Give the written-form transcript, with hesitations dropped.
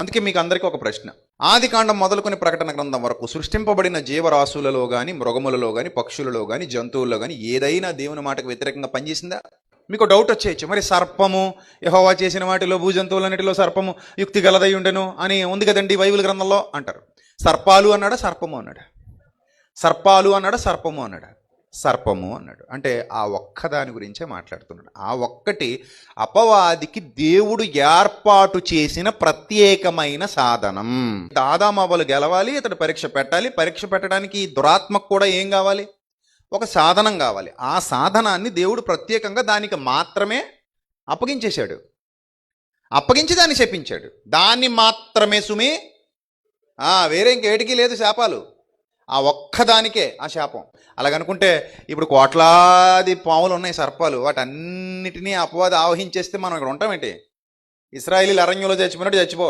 అందుకే మీకు అందరికీ ఒక ప్రశ్న. ఆది కాండం మొదలుకొని ప్రకటన గ్రంథం వరకు సృష్టింపబడిన జీవరాశులలో కానీ, మృగములలో కానీ, పక్షులలో కానీ, జంతువుల్లో కానీ ఏదైనా దేవుని మాటకు వ్యతిరేకంగా పనిచేసిందా? మీకు డౌట్ వచ్చేయచ్చు, మరి సర్పము యెహోవా చేసిన వాటిలో భూజంతువులన్నిటిలో సర్పము యుక్తి గలదై ఉండెను అని ఉంది కదండి బైబిల్ గ్రంథంలో అంటారు. సర్పాలు అన్నాడా, సర్పము అన్నాడా? సర్పాలు అన్నాడా, సర్పము అన్నాడా? సర్పము అన్నాడు. అంటే ఆ ఒక్కదాని గురించే మాట్లాడుతున్నాడు. ఆ ఒక్కటి అపవాదికి దేవుడు ఏర్పాటు చేసిన ప్రత్యేకమైన సాధనం. ఆదామవ్వలు గెలవాలి, ఇతడు పరీక్ష పెట్టాలి. పరీక్ష పెట్టడానికి దురాత్మకు కూడా ఏం కావాలి? ఒక సాధనం కావాలి. ఆ సాధనాన్ని దేవుడు ప్రత్యేకంగా దానికి మాత్రమే అప్పగించేశాడు. అప్పగించి దాన్ని శపించాడు. దాన్ని మాత్రమే సుమి, వేరే ఇంకేటికి లేదు శాపాలు. ఆ ఒక్కదానికే ఆ శాపం. అలాగనుకుంటే ఇప్పుడు కోట్లాది పాములు ఉన్నాయి, సర్పాలు, వాటన్నిటినీ అపవాది ఆవహించేస్తే మనం ఇక్కడ ఉంటామేంటి? ఇశ్రాయేలీయులు అరణ్యంలో చచ్చిపోయినట్టు చచ్చిపోవాలి.